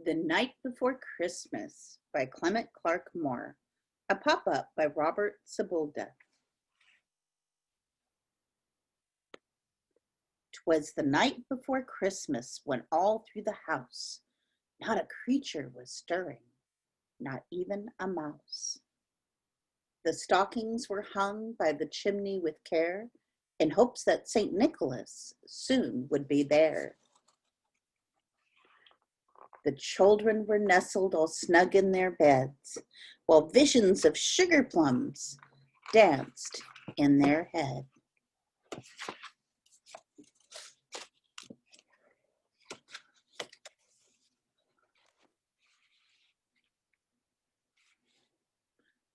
The Night Before Christmas by Clement Clarke Moore. A pop-up by Robert Sabuda. 'Twas the night before Christmas when all through the house not a creature was stirring, not even a mouse. The stockings were hung by the chimney with care, in hopes that St. Nicholas soon would be there. The children were nestled all snug in their beds, while visions of sugar plums danced in their head.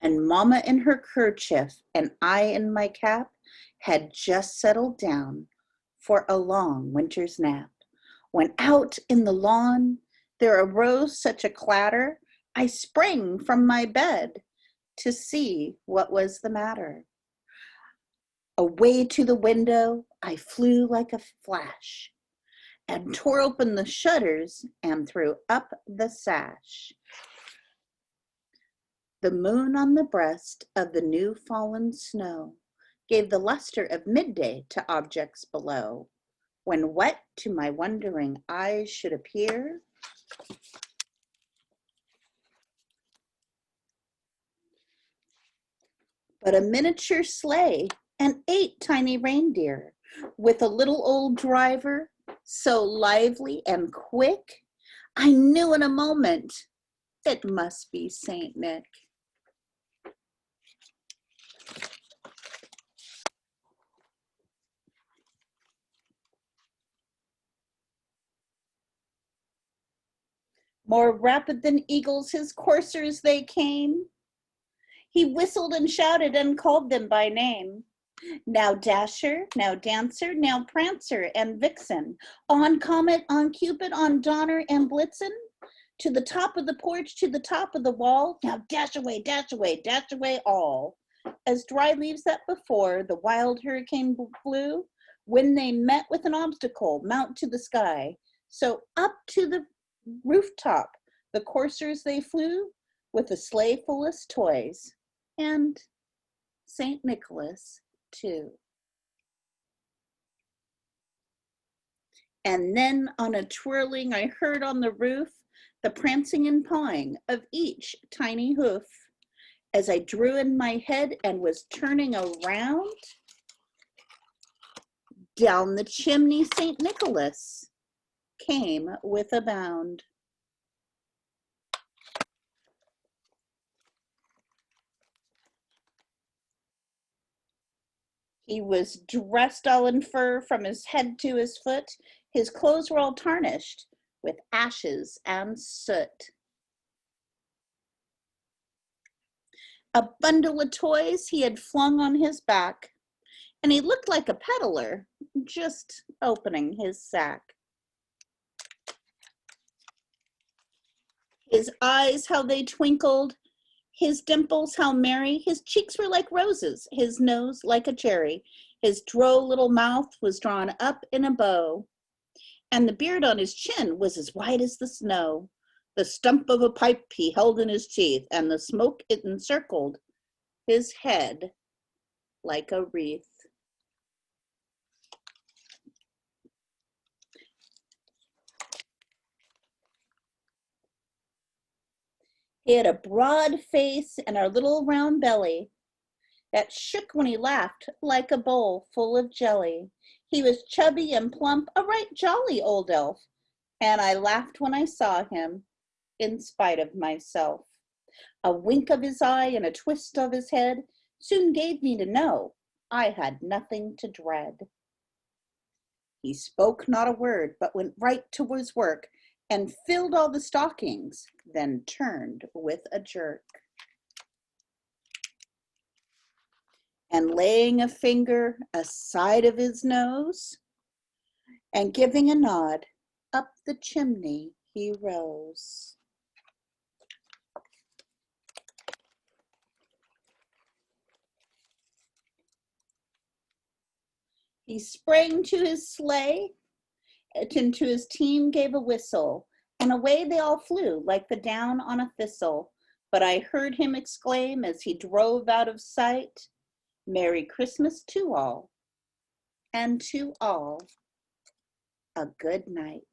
And Mama in her kerchief and I in my cap had just settled down for a long winter's nap, when out in the lawn there arose such a clatter, I sprang from my bed to see what was the matter. Away to the window I flew like a flash, and tore open the shutters and threw up the sash. The moon on the breast of the new fallen snow gave the luster of midday to objects below, when what to my wondering eyes should appear but a miniature sleigh and 8 tiny reindeer, with a little old driver, so lively and quick, I knew in a moment it must be Saint Nick. More rapid than eagles his coursers they came. He whistled and shouted and called them by name. Now Dasher, now Dancer, now Prancer and Vixen, on Comet, on Cupid, on Donner and Blitzen, to the top of the porch, to the top of the wall, now dash away all. As dry leaves that before the wild hurricane flew, when they met with an obstacle, mount to the sky. So up to the rooftop the coursers they flew, with a sleigh full of toys, and St. Nicholas too. And then on a twirling I heard on the roof the prancing and pawing of each tiny hoof. As I drew in my head and was turning around, down the chimney St. Nicholas came with a bound. He was dressed all in fur from his head to his foot. His clothes were all tarnished with ashes and soot. A bundle of toys he had flung on his back, and he looked like a peddler just opening his sack. His eyes, how they twinkled, his dimples, how merry, his cheeks were like roses, his nose like a cherry, his droll little mouth was drawn up in a bow, and the beard on his chin was as white as the snow. The stump of a pipe he held in his teeth, and the smoke it encircled his head like a wreath. He had a broad face and a little round belly that shook when he laughed like a bowl full of jelly. He was chubby and plump, a right jolly old elf, and I laughed when I saw him, in spite of myself. A wink of his eye and a twist of his head soon gave me to know I had nothing to dread. He spoke not a word, but went right to his work, and filled all the stockings, then turned with a jerk. And laying a finger aside of his nose, and giving a nod, up the chimney he rose. He sprang to his sleigh, and to his team gave a whistle, And away they all flew like the down on a thistle. But I heard him exclaim as he drove out of sight, Merry Christmas to all, and to all a good night.